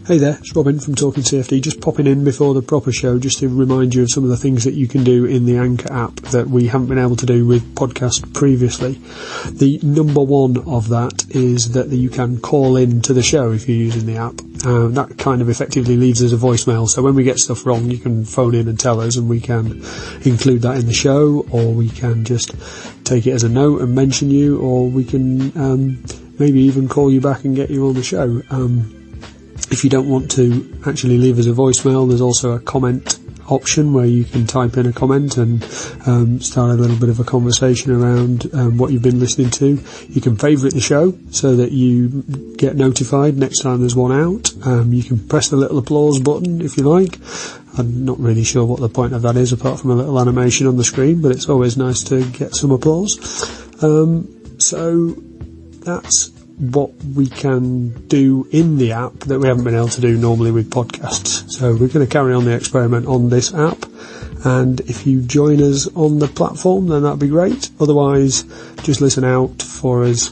Hey there, it's Robin from Talking CFD, just popping in before the proper show just to remind you of some of the things that you can do in the Anchor app that we haven't been able to do with podcast previously. The number one of that is that you can call in to the show if you're using the app. That kind of effectively leaves us a voicemail, so when we get stuff wrong you can phone in and tell us and we can include that in the show, or we can just take it as a note and mention you, or we can maybe even call you back and get you on the show. If you don't want to actually leave us a voicemail, there's also a comment option where you can type in a comment and start a little bit of a conversation around what you've been listening to. You can favourite the show so that you get notified next time there's one out. You can press the little applause button if you like. I'm not really sure what the point of that is apart from a little animation on the screen, but it's always nice to get some applause. So that's what we can do in the app that we haven't been able to do normally with podcasts. So we're going to carry on the experiment on this app, and if you join us on the platform then that'd be great. Otherwise just listen out for us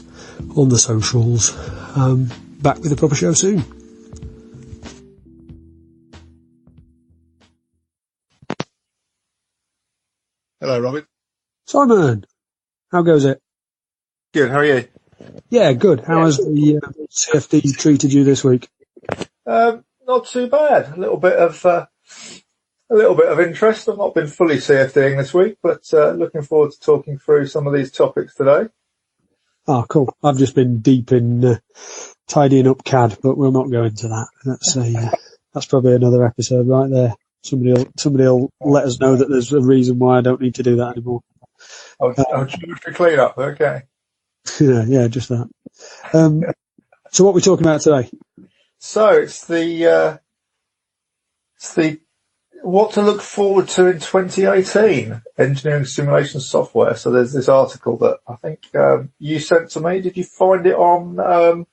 on the socials. Back with the proper show soon. Hello, Robin. Simon, how goes it? Good, how are you? Yeah, good. How has the CFD treated you this week? Not too bad. A little bit of interest. I've not been fully CFDing this week, but looking forward to talking through some of these topics today. Oh, cool. I've just been deep in tidying up CAD, but we'll not go into that. That's probably another episode right there. Somebody'll let us know that there's a reason why I don't need to do that anymore. I'll try to clean up. Okay. Yeah, just that. So what are we talking about today? So it's the what to look forward to in 2018, engineering simulation software. So there's this article that I think you sent to me. Did you find it on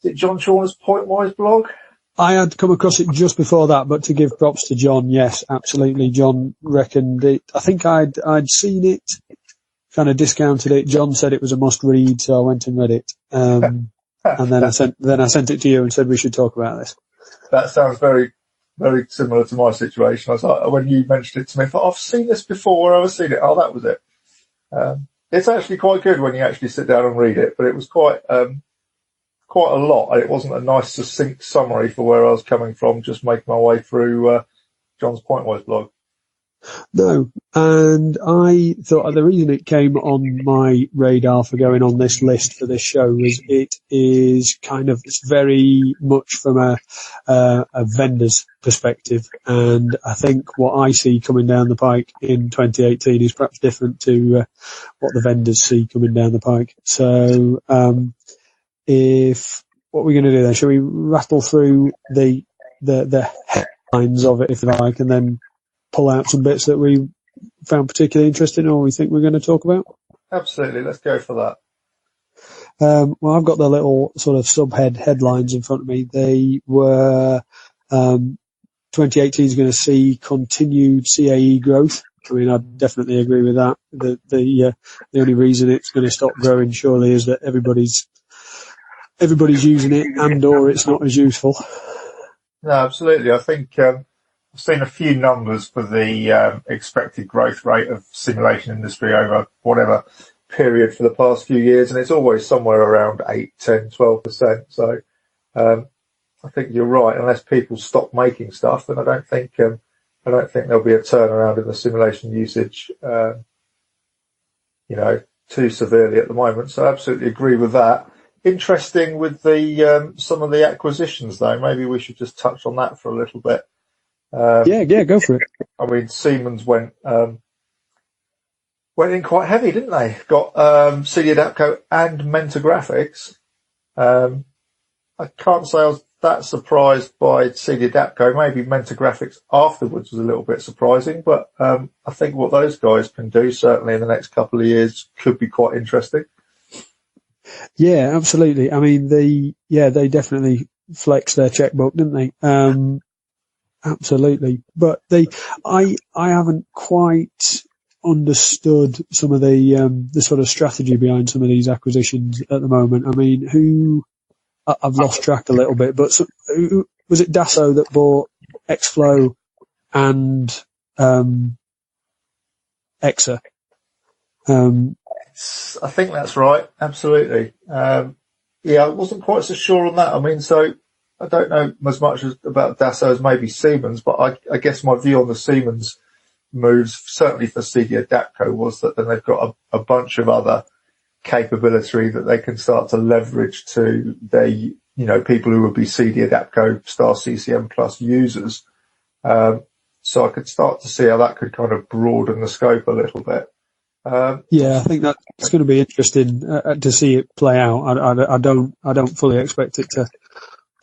is it John Chauner's Pointwise blog? I had come across it just before that, but to give props to John, yes, absolutely. John reckoned it. I think I'd seen it, kind of discounted it. John said it was a must read, so I went and read it. And then I sent it to you and said we should talk about this. That sounds very, very similar to my situation. I was like, when you mentioned it to me, I thought, I've seen this before, I've seen it. Oh, that was it. It's actually quite good when you actually sit down and read it, but it was quite a lot. It wasn't a nice succinct summary for where I was coming from, just making my way through John's Pointwise blog. No, and I thought the reason it came on my radar for going on this list for this show was it is it's very much from a vendor's perspective, and I think what I see coming down the pike in 2018 is perhaps different to what the vendors see coming down the pike. So what we're going to do then, shall we rattle through the headlines of it, if you like, and then pull out some bits that we found particularly interesting or we think we're going to talk about? Absolutely, let's go for that. Well, I've got the little sort of subhead headlines in front of me. They were 2018 is going to see continued CAE growth. I mean, I definitely agree with that. The only reason it's going to stop growing surely is that everybody's using it and or it's not as useful. No, absolutely. I think I've seen a few numbers for the expected growth rate of simulation industry over whatever period for the past few years, and it's always somewhere around 8, 10, 12%. So I think you're right. Unless people stop making stuff, then I don't think there'll be a turnaround in the simulation usage, too severely at the moment. So I absolutely agree with that. Interesting with the some of the acquisitions, though. Maybe we should just touch on that for a little bit. Yeah, go for it. I mean, Siemens went in quite heavy, didn't they? Got CD Adapco and Mentor Graphics. I can't say I was that surprised by CD Adapco. Maybe Mentor Graphics afterwards was a little bit surprising, but I think what those guys can do, certainly in the next couple of years, could be quite interesting. Yeah, absolutely. I mean, they definitely flexed their checkbook, didn't they? Absolutely. But I haven't quite understood some of the sort of strategy behind some of these acquisitions at the moment. I mean, I've lost track a little bit, but was it Dassault that bought Xflow and Exa? I think that's right. Absolutely. Yeah, I wasn't quite so sure on that. I mean, so I don't know as much about Dassault as maybe Siemens, but I guess my view on the Siemens moves, certainly for CD Adapco, was that then they've got a bunch of other capability that they can start to leverage to their, people who would be CD Adapco Star CCM Plus users. So I could start to see how that could kind of broaden the scope a little bit. Yeah, I think that's going to be interesting to see it play out. I don't fully expect it to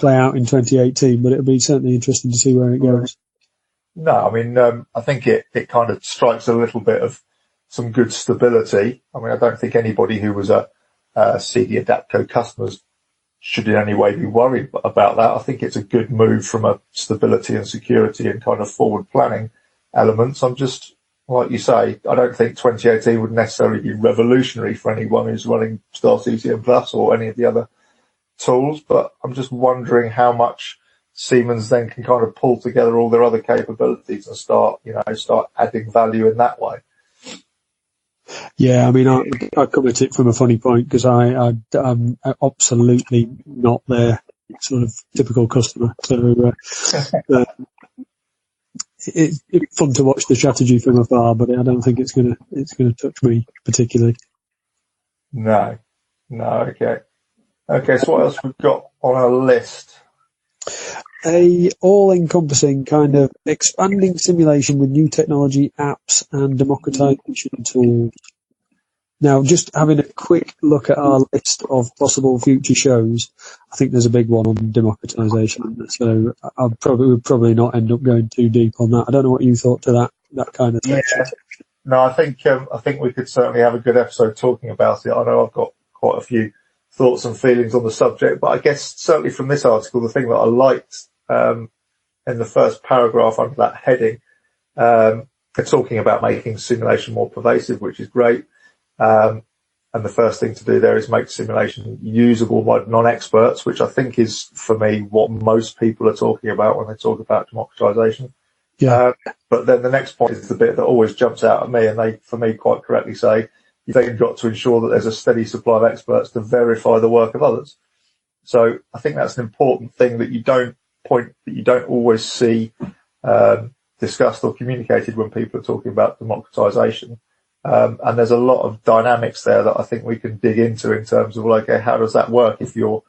play out in 2018, but it'll be certainly interesting to see where it goes. No, I mean, I think it kind of strikes a little bit of some good stability. I mean, I don't think anybody who was a CD Adapco customers should in any way be worried about that. I think it's a good move from a stability and security and kind of forward planning elements. I'm just, like you say, I don't think 2018 would necessarily be revolutionary for anyone who's running Star CCM Plus or any of the other tools, but I'm just wondering how much Siemens then can kind of pull together all their other capabilities and start adding value in that way. Yeah, I mean, I come at it from a funny point because I'm absolutely not their sort of typical customer. So it's fun to watch the strategy from afar, but I don't think it's gonna touch me particularly. No, okay. So what else we've got on our list? A all-encompassing kind of expanding simulation with new technology, apps, and democratization tools. Now, just having a quick look at our list of possible future shows, I think there's a big one on democratization. So we'll probably not end up going too deep on that. I don't know what you thought to that kind of thing. Yeah. No, I think we could certainly have a good episode talking about it. I know I've got quite a few thoughts and feelings on the subject, but I guess certainly from this article, the thing that I liked in the first paragraph under that heading, they're talking about making simulation more pervasive, which is great. And the first thing to do there is make simulation usable by non-experts, which I think is, for me, what most people are talking about when they talk about democratization. Yeah. But then the next point is the bit that always jumps out at me, and they, for me, quite correctly say, you've then got to ensure that there's a steady supply of experts to verify the work of others. So I think that's an important thing that you don't always see discussed or communicated when people are talking about democratization. And there's a lot of dynamics there that I think we can dig into in terms of, okay, how does that work if your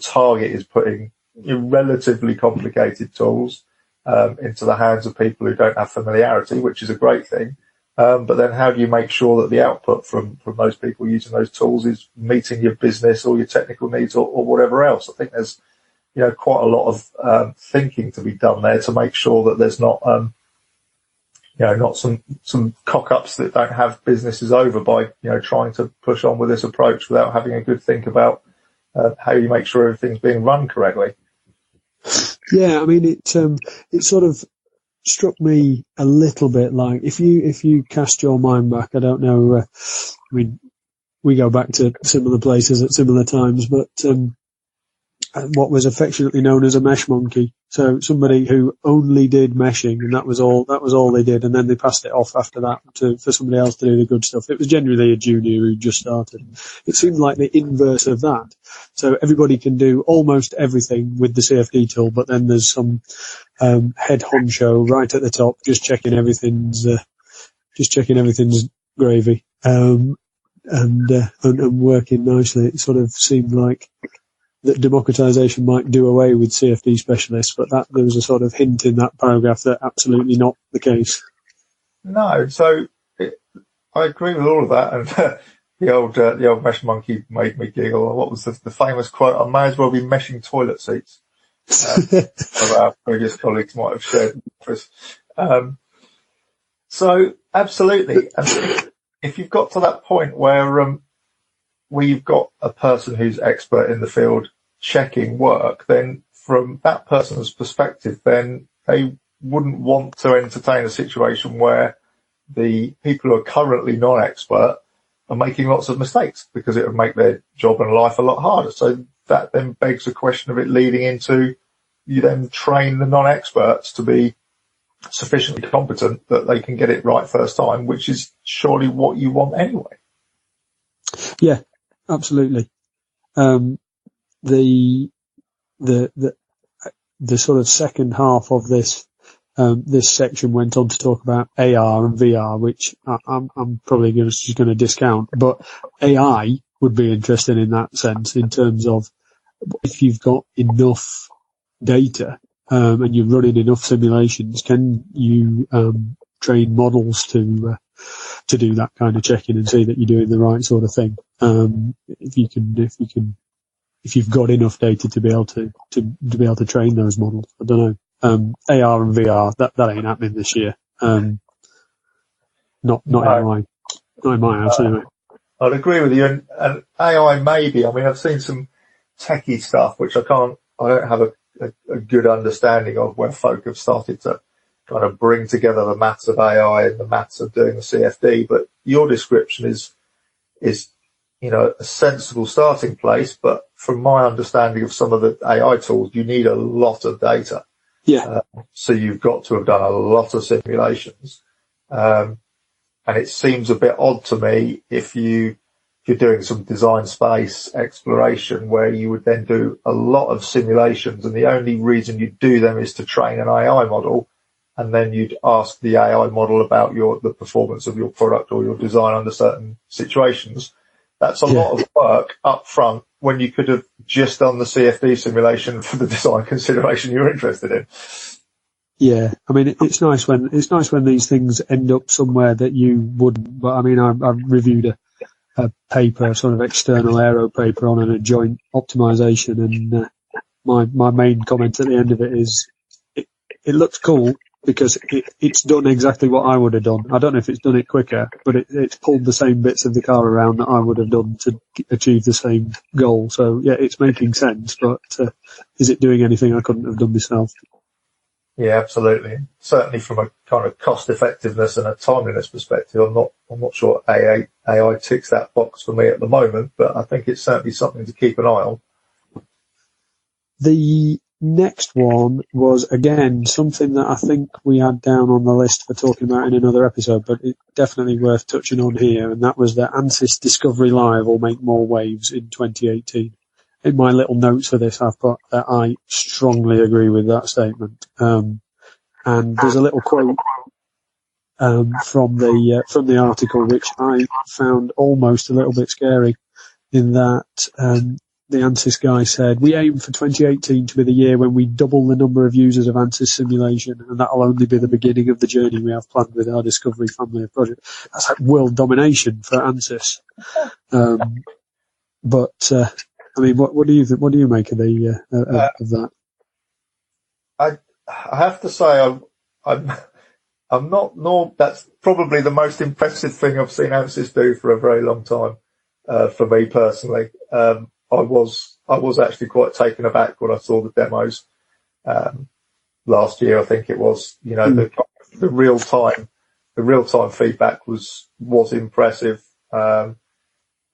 target is putting relatively complicated tools into the hands of people who don't have familiarity, which is a great thing. But then how do you make sure that the output from those people using those tools is meeting your business or your technical needs or whatever else? I think there's, quite a lot of thinking to be done there to make sure that there's not, not some cock-ups that don't have businesses over by, trying to push on with this approach without having a good think about how you make sure everything's being run correctly. Yeah, I mean, it sort of struck me a little bit like if you cast your mind back, I don't know, I mean, we go back to similar places at similar times, but what was affectionately known as a mesh monkey. So somebody who only did meshing, and that was all they did, and then they passed it off after that for somebody else to do the good stuff. It was generally a junior who just started. It seemed like the inverse of that. So everybody can do almost everything with the CFD tool, but then there's some head honcho right at the top, just checking everything's gravy, and working nicely. It sort of seemed like that democratization might do away with CFD specialists, but that there was a sort of hint in that paragraph that absolutely not the case. No, so I agree with all of that, and the old mesh monkey made me giggle. What was the famous quote? I may as well be meshing toilet seats. Some of our previous colleagues might have shared with us. So absolutely, and if you've got to that point where you've got a person who's expert in the field checking work, then from that person's perspective, then they wouldn't want to entertain a situation where the people who are currently non-expert are making lots of mistakes, because it would make their job and life a lot harder. So that then begs the question of it leading into you then train the non-experts to be sufficiently competent that they can get it right first time, which is surely what you want anyway. Yeah, absolutely. The sort of second half of this section went on to talk about AR and VR, which I'm probably just going to discount, but AI would be interesting in that sense, in terms of if you've got enough data, and you're running enough simulations, can you, train models to do that kind of checking and see that you're doing the right sort of thing? If you've got enough data to be able to train those models. I don't know. AR and VR, that ain't happening this year. Not in my house anyway. I'd agree with you. And AI maybe. I mean, I've seen some techie stuff, which I don't have a good understanding of, where folk have started to kind of bring together the maths of AI and the maths of doing the CFD. But your description is, a sensible starting place. But from my understanding of some of the AI tools, you need a lot of data. Yeah. So you've got to have done a lot of simulations. And it seems a bit odd to me if you're doing some design space exploration where you would then do a lot of simulations, and the only reason you do them is to train an AI model, and then you'd ask the AI model about the performance of your product or your design under certain situations. That's a lot of work up front when you could have just done the CFD simulation for the design consideration you're interested in. Yeah, I mean, it's nice when these things end up somewhere that you wouldn't. But I mean, I reviewed a paper, sort of external aero paper on a joint optimization, and my main comment at the end of it is, it looks cool because it's done exactly what I would have done. I don't know if it's done it quicker, but it's pulled the same bits of the car around that I would have done to achieve the same goal. So yeah, it's making sense, but is it doing anything I couldn't have done myself? Yeah, absolutely. Certainly from a kind of cost effectiveness and a timeliness perspective, I'm not sure AI ticks that box for me at the moment, but I think it's certainly something to keep an eye on. The next one was, again, something that I think we had down on the list for talking about in another episode, but it's definitely worth touching on here, and that was that ANSYS Discovery Live will make more waves in 2018. In my little notes for this, I've put that I strongly agree with that statement. And there's a little quote from the article which I found almost a little bit scary, in that the ANSYS guy said, "We aim for 2018 to be the year when we double the number of users of ANSYS simulation, and that'll only be the beginning of the journey we have planned with our Discovery family of projects." That's like world domination for ANSYS. But I mean, what do you think? What do you make of of that? I have to say, I'm not. Nor that's probably the most impressive thing I've seen ANSYS do for a very long time. For me personally, I was actually quite taken aback when I saw the demos last year. I think it was, the real time feedback was impressive.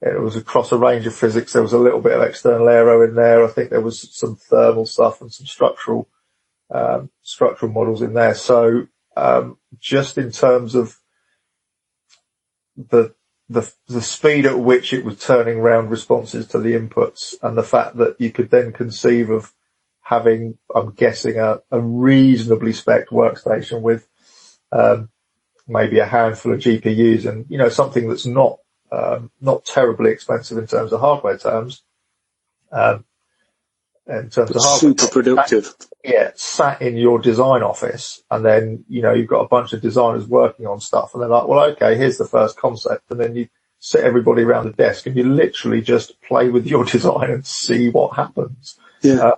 It was across a range of physics. There was a little bit of external aero in there. I think there was some thermal stuff and some structural models in there. So, just in terms of the speed at which it was turning around responses to the inputs, and the fact that you could then conceive of having, I'm guessing, a reasonably spec'd workstation with, maybe a handful of GPUs and, something that's not terribly expensive in terms of hardware terms. In terms of hardware, super productive. Sat in your design office, and then, you've got a bunch of designers working on stuff, and they're like, well, okay, here's the first concept. And then you sit everybody around the desk and you literally just play with your design and see what happens. Yeah.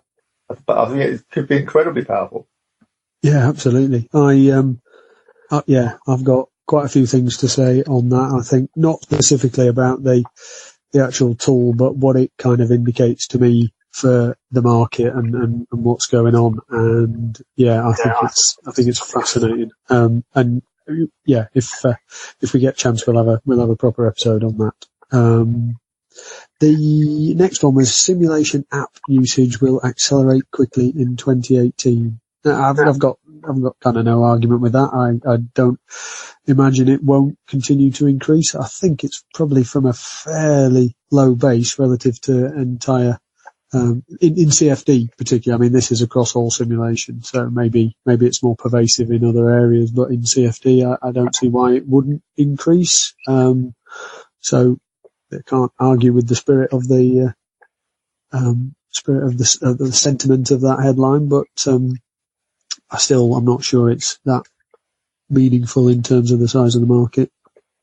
But I think it could be incredibly powerful. Yeah, absolutely. I've got quite a few things to say on that. I think not specifically about the actual tool, but what it kind of indicates to me for the market and what's going on. And yeah, I think it's fascinating. If we get a chance, we'll have a proper episode on that. The next one was simulation app usage will accelerate quickly in 2018. I've got kind of no argument with that. I don't imagine it won't continue to increase. I think it's probably from a fairly low base relative to entire, in CFD particularly. I mean, this is across all simulation, so maybe it's more pervasive in other areas, but in CFD, I don't see why it wouldn't increase. So I can't argue with the spirit of the sentiment of that headline, but I'm not sure it's that meaningful in terms of the size of the market.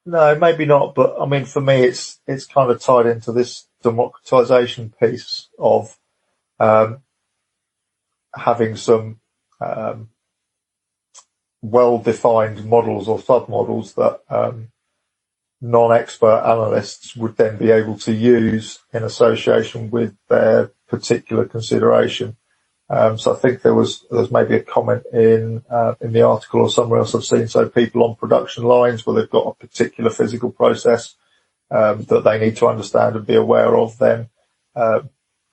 No, maybe not, but I mean, for me, it's kind of tied into this democratization piece of having some well-defined models or sub-models that non-expert analysts would then be able to use in association with their particular consideration. So I think there was maybe a comment in the article or somewhere else I've seen. So people on production lines where they've got a particular physical process that they need to understand and be aware of, then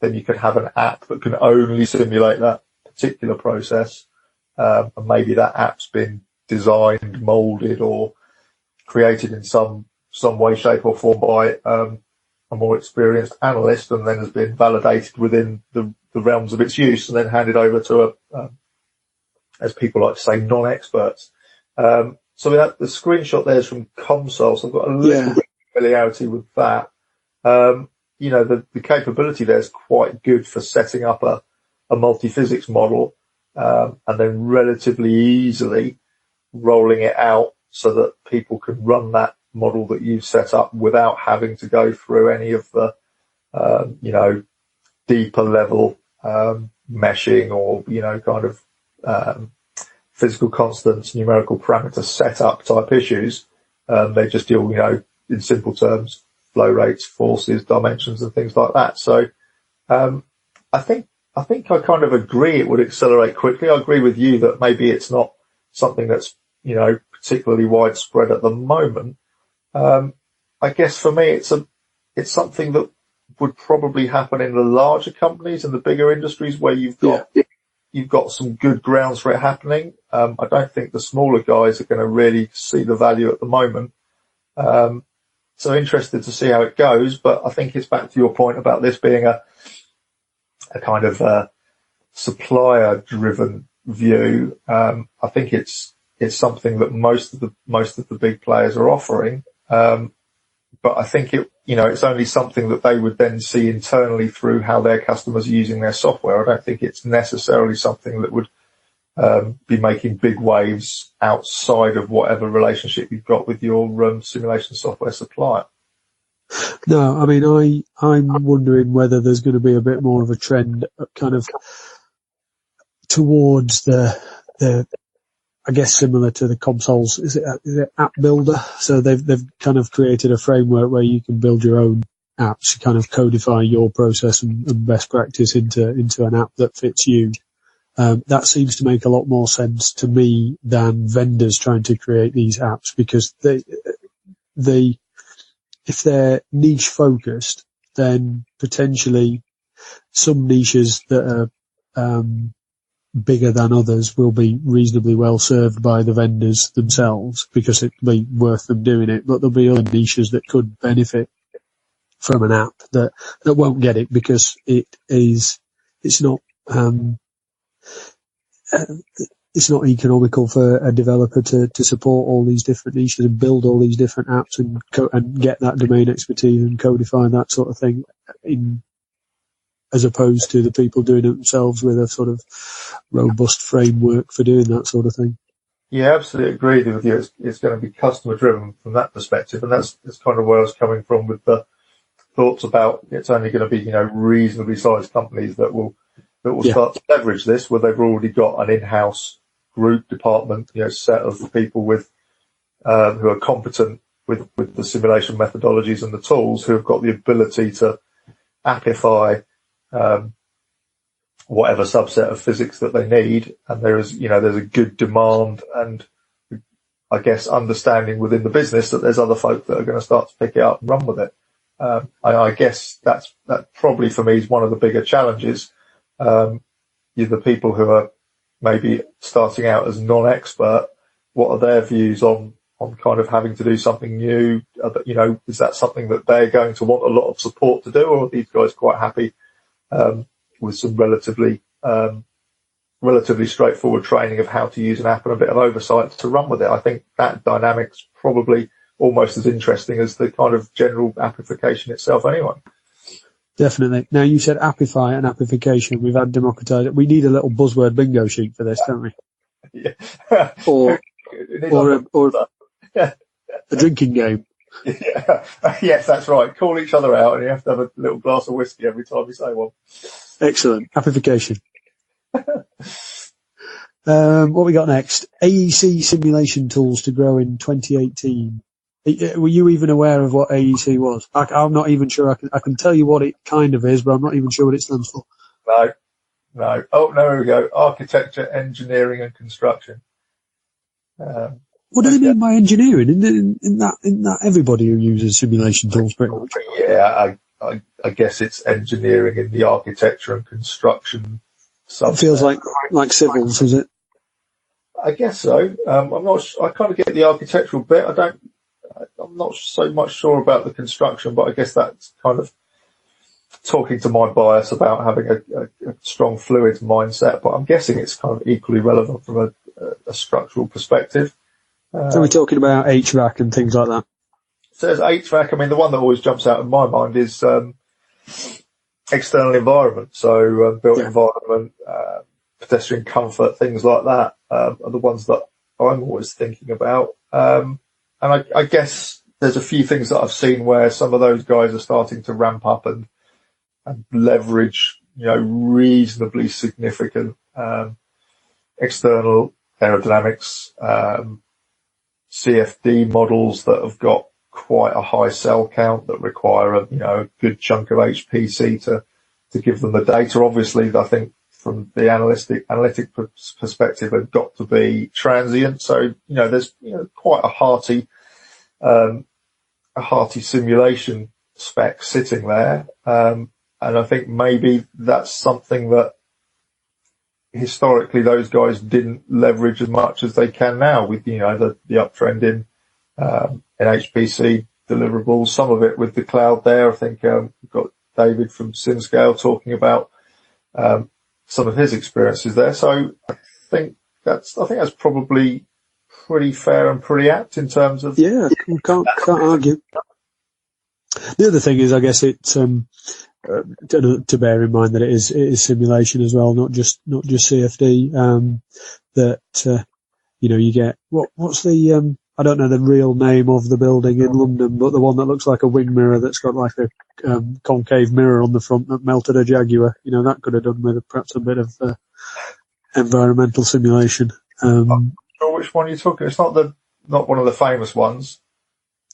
you can have an app that can only simulate that particular process. And maybe that app's been designed, molded, or created in some way, shape, or form by a more experienced analyst, and then has been validated within the realms of its use, and then handed over to as people like to say, non-experts. So the screenshot there is from Comsol, so I've got a little bit of familiarity with that. The capability there is quite good for setting up a multi-physics model, and then relatively easily rolling it out so that people can run that model that you've set up without having to go through any of the, deeper level meshing or, physical constants, numerical parameter setup type issues. They just deal, in simple terms, flow rates, forces, dimensions, and things like that. So, I think I kind of agree it would accelerate quickly. I agree with you that maybe it's not something that's, particularly widespread at the moment. I guess for me, it's something that would probably happen in the larger companies and the bigger industries where you've got some good grounds for it happening. I don't think the smaller guys are going to really see the value at the moment. So interested to see how it goes, but I think it's back to your point about this being a kind of supplier driven view. I think it's something that most of the big players are offering. But I think it's only something that they would then see internally through how their customers are using their software. I don't think it's necessarily something that would be making big waves outside of whatever relationship you've got with your simulation software supplier. No, I mean, I'm wondering whether there's going to be a bit more of a trend kind of towards the I guess similar to the Comsol's, is it app builder? So they've kind of created a framework where you can build your own apps, kind of codify your process and best practice into an app that fits you. That seems to make a lot more sense to me than vendors trying to create these apps, because they if they're niche focused, then potentially some niches that are bigger than others will be reasonably well served by the vendors themselves because it'll be worth them doing it. But there'll be other niches that could benefit from an app that won't get it because it's not economical for a developer to support all these different niches and build all these different apps and get that domain expertise and codify that sort of thing as opposed to the people doing it themselves with a sort of robust framework for doing that sort of thing. Yeah, absolutely agree with you. It's going to be customer driven from that perspective, and that's kind of where I was coming from with the thoughts about it's only going to be reasonably sized companies that will start to leverage this, where they've already got an in-house group department, set of people with who are competent with the simulation methodologies and the tools, who have got the ability to appify whatever subset of physics that they need. And there's a good demand and I guess understanding within the business that there's other folk that are going to start to pick it up and run with it. I guess that probably for me is one of the bigger challenges. You're the people who are maybe starting out as non-expert. What are their views on kind of having to do something new? Is that something that they're going to want a lot of support to do, or are these guys quite happy with some relatively straightforward training of how to use an app and a bit of oversight to run with it? I think that dynamic's probably almost as interesting as the kind of general application itself anyway. Definitely. Now, you said appify and appification. We've had democratization. We need a little buzzword bingo sheet for this, don't we? Yeah. or a drinking game. Yeah. Yes, that's right. Call each other out, and you have to have a little glass of whiskey every time you say one. Excellent. Appification. What we got next? AEC simulation tools to grow in 2018. Were you even aware of what AEC was? I'm not even sure. I can tell you what it kind of is, but I'm not even sure what it stands for. No. Oh, no, here we go. Architecture, engineering, and construction. What do they mean by engineering? In that everybody who uses simulation tools pretty much. Yeah, I guess it's engineering in the architecture and construction. It feels like civils, is it? I guess so. I'm not. I kind of get the architectural bit. I'm not so much sure about the construction, but I guess that's kind of talking to my bias about having a strong fluid mindset. But I'm guessing it's kind of equally relevant from a structural perspective. So we're talking about HVAC and things like that. So there's HVAC. I mean, the one that always jumps out in my mind is external environment. So built environment, pedestrian comfort, things like that are the ones that I'm always thinking about. And I guess there's a few things that I've seen where some of those guys are starting to ramp up and leverage, reasonably significant external aerodynamics, CFD models that have got quite a high cell count that require a good chunk of HPC to give them the data. Obviously, I think from the analytic perspective, they've got to be transient. So, there's quite a hearty simulation spec sitting there. And I think maybe that's something that historically those guys didn't leverage as much as they can now with, the uptrend in HPC deliverables, some of it with the cloud there. I think, we've got David from SimScale talking about, some of his experiences there. So I think that's probably pretty fair and pretty apt in terms of. Yeah, can't argue. The other thing is, I guess it's, to bear in mind that it is simulation as well, not just CFD. You get what's the I don't know the real name of the building in London, but the one that looks like a wing mirror that's got like a concave mirror on the front that melted a Jaguar. That could have done with perhaps a bit of environmental simulation. I'm not sure which one you're talking. It's not one of the famous ones.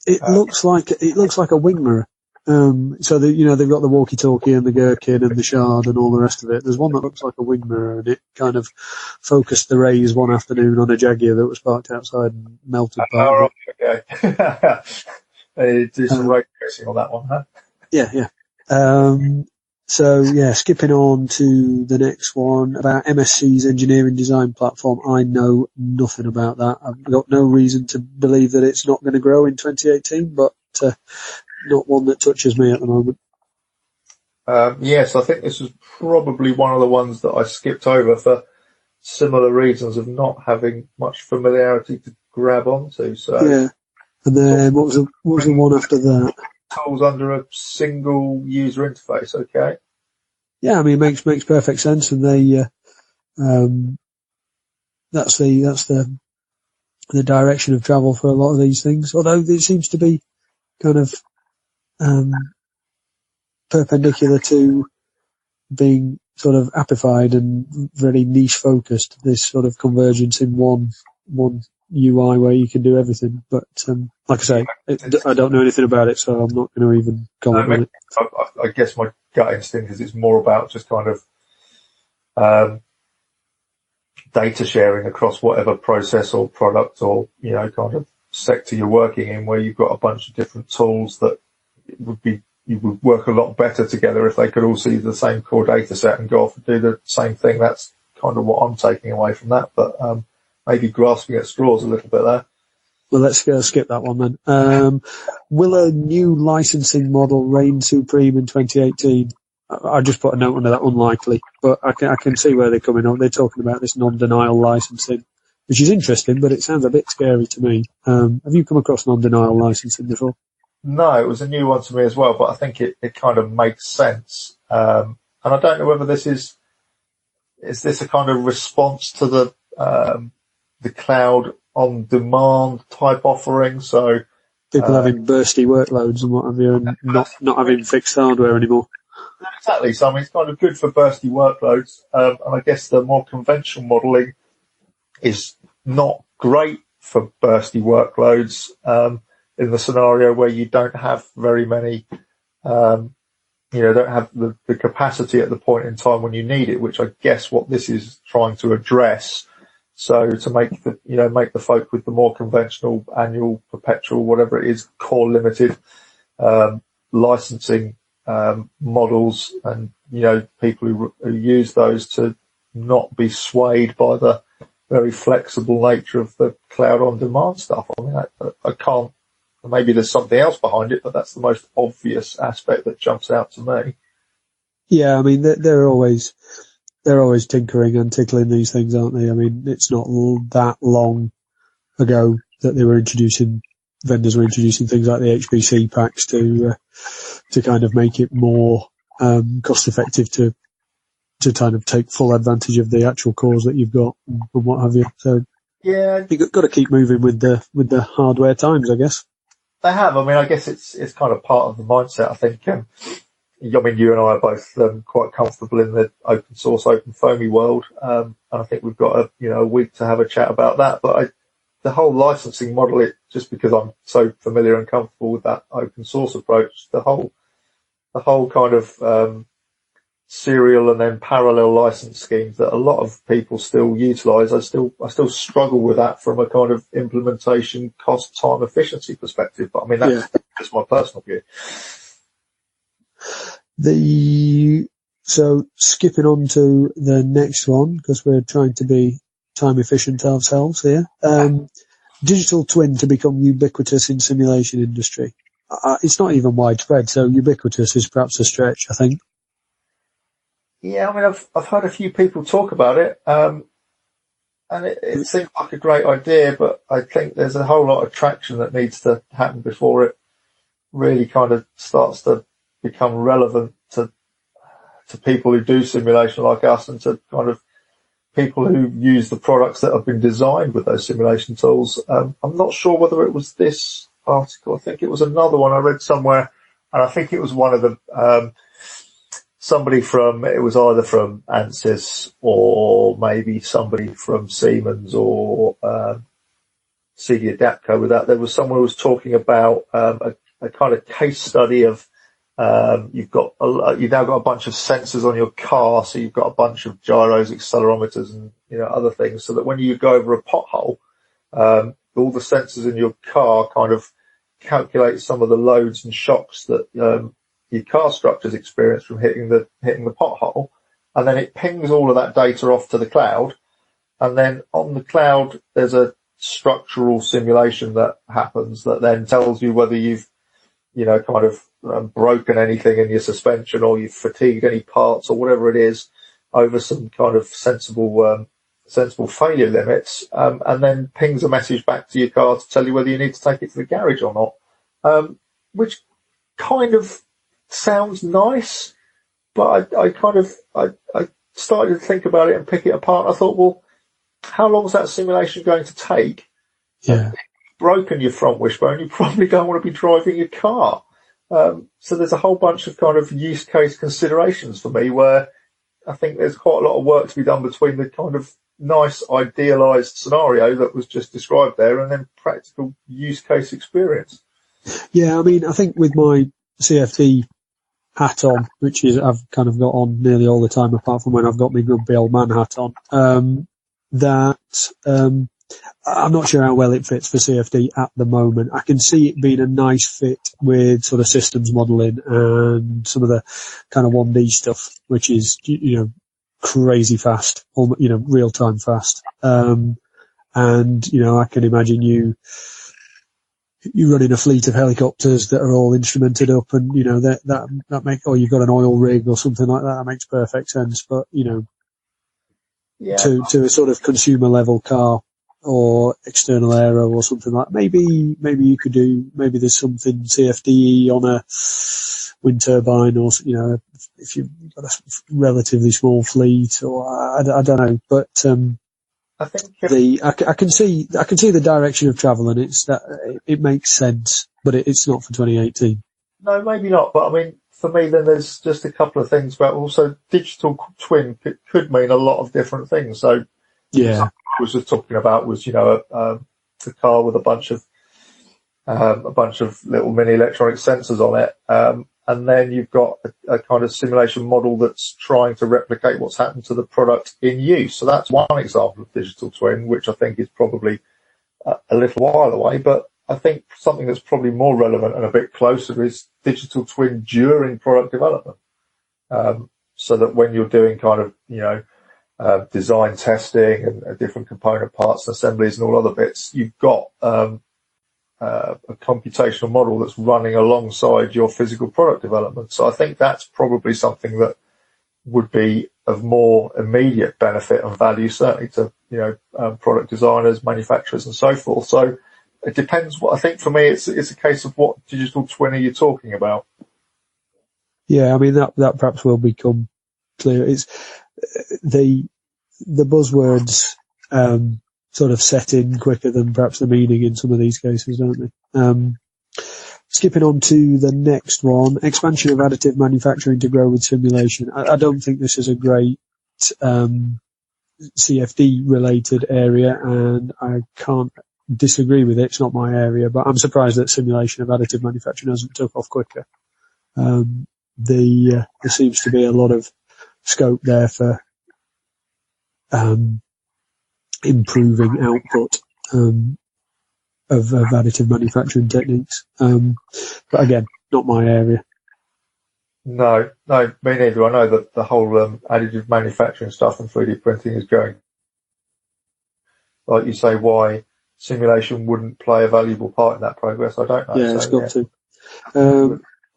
It looks like a wing mirror. So they've got the walkie-talkie and the gherkin and the shard and all the rest of it. There's one that looks like a wing mirror, and it kind of focused the rays one afternoon on a Jaguar that was parked outside and melted. Okay. They do some ray tracing on that one, huh? Yeah. Skipping on to the next one about MSC's engineering design platform. I know nothing about that. I've got no reason to believe that it's not going to grow in 2018, but not one that touches me at the moment. Yes, I think this was probably one of the ones that I skipped over for similar reasons of not having much familiarity to grab onto. So yeah, and then what was the one after that? Tools under a single user interface. Okay. Yeah, I mean, it makes perfect sense, and they that's the direction of travel for a lot of these things. Although it seems to be kind of perpendicular to being sort of appified and very niche focused, this sort of convergence in one UI where you can do everything. But like I say, I don't know anything about it, so I'm not going to even comment on it. I guess my gut instinct is it's more about just kind of data sharing across whatever process or product or kind of sector you're working in, where you've got a bunch of different tools that would be you would work a lot better together if they could all see the same core data set and go off and do the same thing. That's kind of what I'm taking away from that, but maybe grasping at straws a little bit there. Well, let's skip that one then. Will a new licensing model reign supreme in 2018? I just put a note under that, unlikely, but I can see where they're coming on. They're talking about this non-denial licensing, which is interesting, but it sounds a bit scary to me. Have you come across non-denial licensing before? No, it was a new one to me as well, but I think it kind of makes sense. And I don't know whether this is this a kind of response to the cloud on demand type offering? So people having bursty workloads and what have you, and not having fixed hardware anymore. Exactly. So I mean, it's kind of good for bursty workloads, and I guess the more conventional modelling is not great for bursty workloads. In the scenario where you don't have very many, don't have the capacity at the point in time when you need it, which I guess what this is trying to address. So to make the folk with the more conventional annual, perpetual, whatever it is, core limited, licensing, models, and, people who use those to not be swayed by the very flexible nature of the cloud on demand stuff. I mean, I can't, maybe there's something else behind it, but that's the most obvious aspect that jumps out to me. Yeah, I mean, they're always tinkering and tickling these things, aren't they? I mean, it's not that long ago that vendors were introducing things like the HPC packs to kind of make it more cost effective to kind of take full advantage of the actual cores that you've got and what have you. So yeah, you've got to keep moving with the hardware times, I guess. They have. I mean, I guess it's kind of part of the mindset. I think. I mean, you and I are both quite comfortable in the open source, open foamy world, and I think we've got a week to have a chat about that. But the whole licensing model, just because I'm so familiar and comfortable with that open source approach, the whole kind of serial and then parallel license schemes that a lot of people still utilise. I still struggle with that from a kind of implementation, cost, time, efficiency perspective. But I mean, that's just my personal view. So skipping on to the next one, because we're trying to be time efficient ourselves here. Digital twin to become ubiquitous in simulation industry. It's not even widespread, so ubiquitous is perhaps a stretch, I think. Yeah, I mean, I've heard a few people talk about it, and it seems like a great idea, but I think there's a whole lot of traction that needs to happen before it really kind of starts to become relevant to people who do simulation like us, and to kind of people who use the products that have been designed with those simulation tools. I'm not sure whether it was this article. I think it was another one I read somewhere, and I think it was one of the somebody it was either from ANSYS or maybe somebody from Siemens or CD Adapco with that. There was someone who was talking about a kind of case study of you've now got a bunch of sensors on your car, so you've got a bunch of gyros, accelerometers, and other things, so that when you go over a pothole, all the sensors in your car kind of calculate some of the loads and shocks that your car structures experience from hitting the pothole, and then it pings all of that data off to the cloud, and then on the cloud there's a structural simulation that happens that then tells you whether you've kind of broken anything in your suspension, or you've fatigued any parts, or whatever it is, over some kind of sensible failure limits, and then pings a message back to your car to tell you whether you need to take it to the garage or not, which kind of sounds nice, but I started to think about it and pick it apart. I thought, well, how long is that simulation going to take? Yeah. If you've broken your front wishbone, you probably don't want to be driving your car. So there's a whole bunch of kind of use case considerations for me, where I think there's quite a lot of work to be done between the kind of nice idealized scenario that was just described there and then practical use case experience. Yeah, I mean, I think with my CFD hat on, which is I've kind of got on nearly all the time, apart from when I've got my grumpy old man hat on, I'm not sure how well it fits for CFD at the moment. I can see it being a nice fit with sort of systems modelling and some of the kind of 1D stuff, which is, crazy fast, real time fast. And, I can imagine you running a fleet of helicopters that are all instrumented up and, that or you've got an oil rig or something like that. That makes perfect sense. But, to a sort of consumer level car or external aero or something like that. Maybe you could do, maybe there's something CFD on a wind turbine or, if you've got a relatively small fleet or I don't know, but, I think I can see the direction of travel and it makes sense, but it's not for 2018. no, maybe not. But I mean, for me, then there's just a couple of things. But also, digital twin could mean a lot of different things. So, yeah, I was just talking about was a car with a bunch of little mini electronic sensors on it, and then you've got a kind of simulation model that's trying to replicate what's happened to the product in use. So that's one example of digital twin, which I think is probably a little while away. But I think something that's probably more relevant and a bit closer is digital twin during product development. So that when you're doing kind of, design testing and different component parts and assemblies and all other bits, you've got, a computational model that's running alongside your physical product development. So I think that's probably something that would be of more immediate benefit and value, certainly to, product designers, manufacturers and so forth. So it depends. What I think for me, it's a case of what digital twin are you talking about? Yeah, I mean, that perhaps will become clear. It's the buzzwords, sort of set in quicker than perhaps the meaning in some of these cases, don't they? Skipping on to the next one, expansion of additive manufacturing to grow with simulation. I don't think this is a great CFD related area, and I can't disagree with it. It's not my area, but I'm surprised that simulation of additive manufacturing hasn't took off quicker. There seems to be a lot of scope there for improving output of additive manufacturing techniques. But again, not my area. No, me neither. I know that the whole additive manufacturing stuff and 3D printing is going. Like you say, why simulation wouldn't play a valuable part in that progress, I don't know. Yeah, it's got to.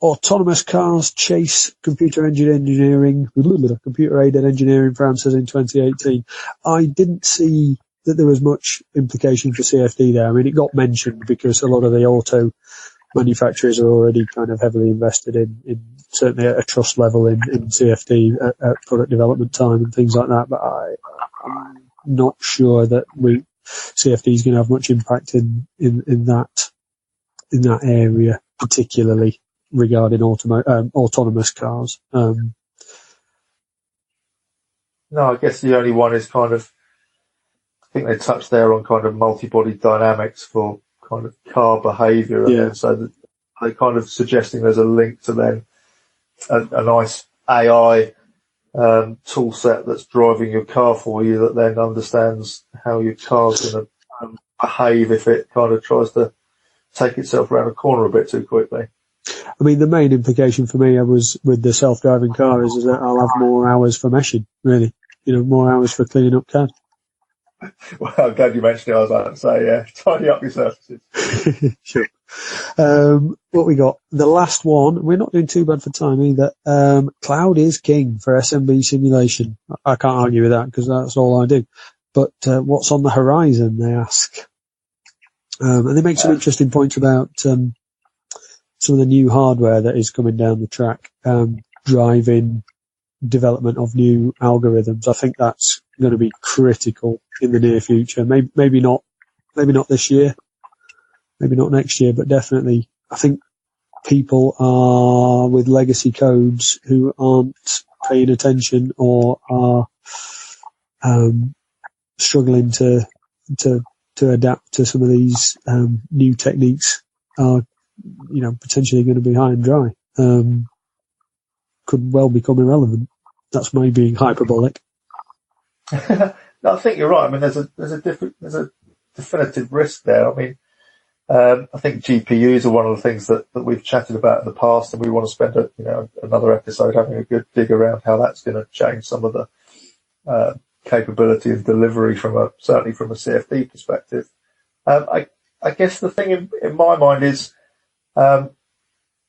Autonomous cars chase computer aided engineering for answers in 2018. I didn't see that there was much implication for CFD there. I mean, it got mentioned because a lot of the auto manufacturers are already kind of heavily invested in certainly at a trust level in CFD at product development time and things like that. But I'm not sure that CFD is going to have much impact in that area, particularly regarding autonomous cars. No, I guess the only one is kind of, I think they touched there on kind of multi-body dynamics for kind of car behaviour. Yeah. And so they're kind of suggesting there's a link to then a nice AI tool set that's driving your car for you that then understands how your car's going to behave if it kind of tries to take itself around a corner a bit too quickly. I mean, the main implication for me was with the self-driving car is that I'll have more hours for meshing, really. More hours for cleaning up CAD. Well, I'm glad you mentioned it. I was about to say, yeah, tidy up your surfaces. Sure. What we got? The last one. We're not doing too bad for time either. Cloud is king for SMB simulation. I can't argue with that because that's all I do. But what's on the horizon, they ask. And they make some interesting points about some of the new hardware that is coming down the track, driving development of new algorithms. I think that's going to be critical in the near future. Maybe not this year, maybe not next year, but definitely I think people are with legacy codes who aren't paying attention or are struggling to adapt to some of these new techniques are potentially going to be high and dry. Could well become irrelevant. That's me being hyperbolic. No, I think you're right. I mean, there's a definitive risk there. I mean, I think GPUs are one of the things that we've chatted about in the past, and we want to spend another episode having a good dig around how that's going to change some of the capability of delivery certainly from a CFD perspective. I guess the thing in my mind is,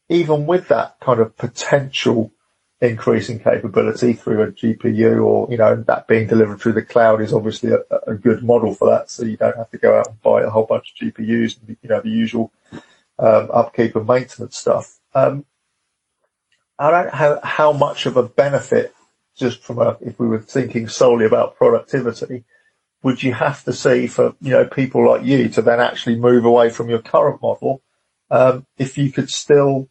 even with that kind of potential increase in capability through a GPU, or that being delivered through the cloud, is obviously a good model for that. So you don't have to go out and buy a whole bunch of GPUs and the usual upkeep and maintenance stuff. I don't know how much of a benefit, just if we were thinking solely about productivity, would you have to see for people like you to then actually move away from your current model, if you could still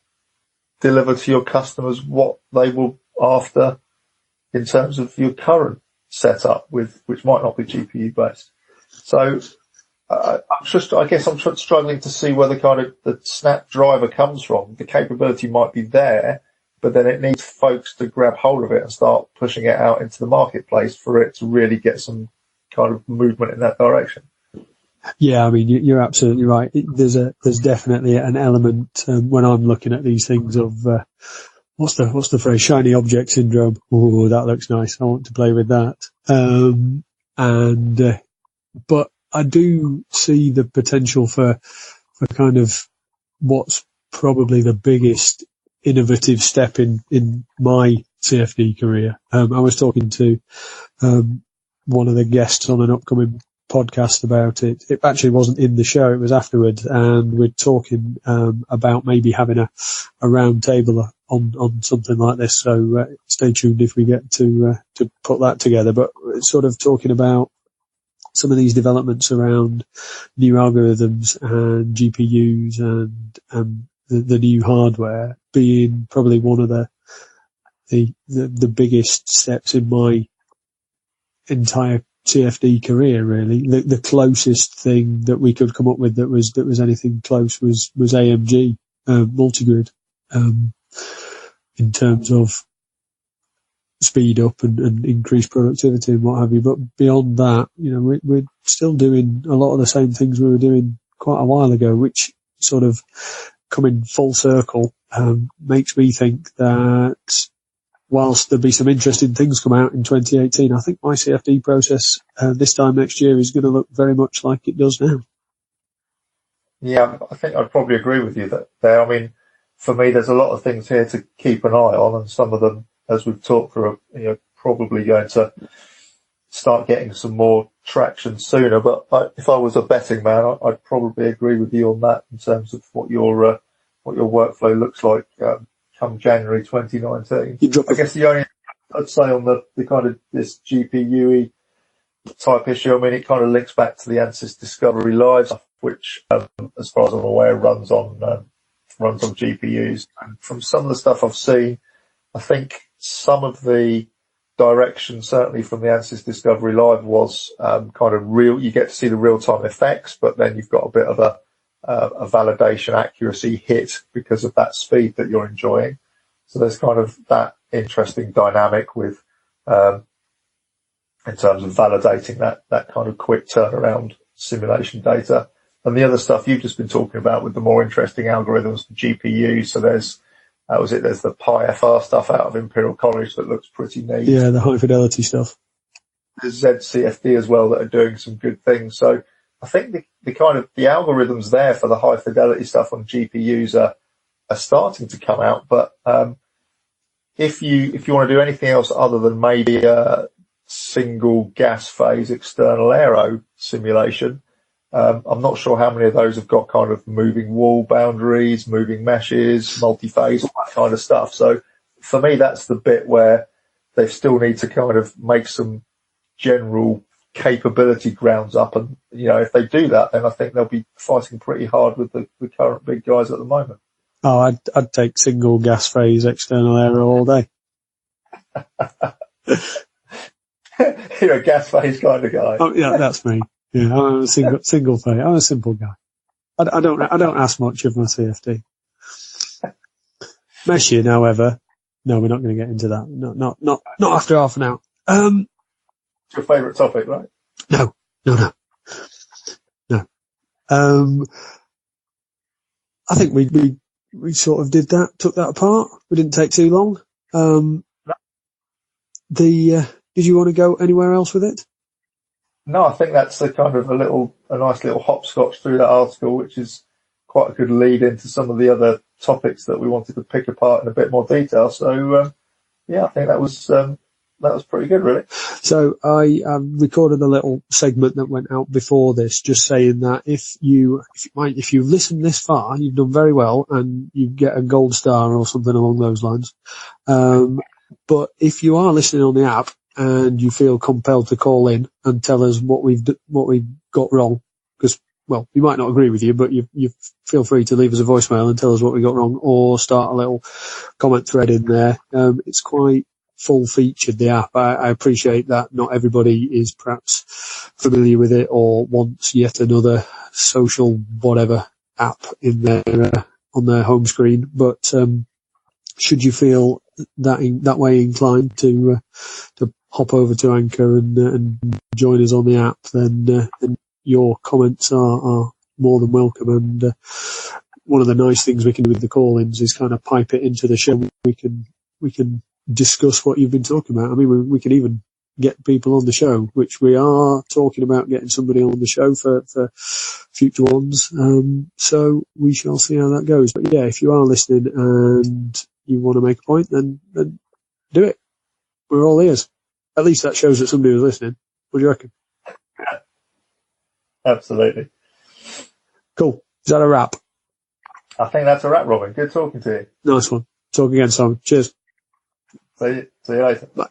deliver to your customers what they were after in terms of your current setup, which might not be GPU based. So I guess I'm struggling to see where the snap driver comes from. The capability might be there, but then it needs folks to grab hold of it and start pushing it out into the marketplace for it to really get some kind of movement in that direction. Yeah, I mean, you're absolutely right. There's definitely an element, when I'm looking at these things, of, what's the phrase? Shiny object syndrome. Oh, that looks nice. I want to play with that. But I do see the potential for kind of what's probably the biggest innovative step in my CFD career. I was talking to, one of the guests on an upcoming podcast about it. It actually wasn't in the show, it was afterwards, and we're talking about maybe having a round table on something like this. So stay tuned if we get to put that together. But sort of talking about some of these developments around new algorithms and GPUs and the new hardware being probably one of the biggest steps in my entire CFD career, really. The closest thing that we could come up with that was anything close was AMG multigrid, in terms of speed up and increased productivity and what have you. But beyond that, we're still doing a lot of the same things we were doing quite a while ago, which sort of coming full circle makes me think that whilst there'll be some interesting things come out in 2018, I think my CFD process this time next year is going to look very much like it does now. Yeah, I think I'd probably agree with you there. I mean, for me, there's a lot of things here to keep an eye on, and some of them, as we've talked through, probably going to start getting some more traction sooner. But if I was a betting man, I'd probably agree with you on that in terms of what your workflow looks like come January 2019. I guess the only, I'd say on the kind of this GPU type issue, I mean, it kind of links back to the ANSYS Discovery Live, which, as far as I'm aware, runs on GPUs. And from some of the stuff I've seen, I think some of the direction, certainly from the ANSYS Discovery Live, was kind of real. You get to see the real-time effects, but then you've got a bit of a validation accuracy hit because of that speed that you're enjoying. So there's kind of that interesting dynamic with, in terms of validating that kind of quick turnaround simulation data. And the other stuff you've just been talking about with the more interesting algorithms, the GPU. So there's the PyFR stuff out of Imperial College that looks pretty neat. Yeah, the high fidelity stuff. There's ZCFD as well that are doing some good things. So I think the algorithms there for the high fidelity stuff on GPUs are starting to come out. But if you want to do anything else other than maybe a single gas phase external aero simulation, I'm not sure how many of those have got kind of moving wall boundaries, moving meshes, multi-phase, all that kind of stuff. So for me, that's the bit where they still need to kind of make some general capability grounds up. And, if they do that, then I think they'll be fighting pretty hard with the current big guys at the moment. Oh, I'd take single gas phase external aero all day. You're a gas phase kind of guy. Oh, yeah, that's me. Yeah, I'm a single phase. I'm a simple guy. I don't ask much of my CFD. Meshing, however, no, we're not going to get into that. Not after half an hour. It's your favourite topic, right? No. I think we sort of did that, took that apart. We didn't take too long. Did you want to go anywhere else with it? No, I think that's a kind of a nice little hopscotch through that article, which is quite a good lead into some of the other topics that we wanted to pick apart in a bit more detail. So, yeah, I think that was pretty good, really. So I recorded a little segment that went out before this, just saying that if you've listened this far, you've done very well, and you get a gold star or something along those lines. But if you are listening on the app and you feel compelled to call in and tell us what we've got wrong, because, well, we might not agree with you, but you feel free to leave us a voicemail and tell us what we got wrong, or start a little comment thread in there. It's quite full featured, the app. I appreciate that not everybody is perhaps familiar with it or wants yet another social whatever app in their on their home screen, but should you feel that way inclined to hop over to Anchor and join us on the app, then your comments are more than welcome. And one of the nice things we can do with the call-ins is kind of pipe it into the show. We can discuss what you've been talking about. I mean, we can even get people on the show, which we are talking about getting somebody on the show for future ones. So we shall see how that goes. But yeah, if you are listening and you want to make a point, then do it. We're all ears. At least that shows that somebody was listening. What do you reckon? Absolutely. Cool. Is that a wrap? I think that's a wrap, Robin. Good talking to you. Nice one. Talk again, Simon. Cheers. See you later. Bye.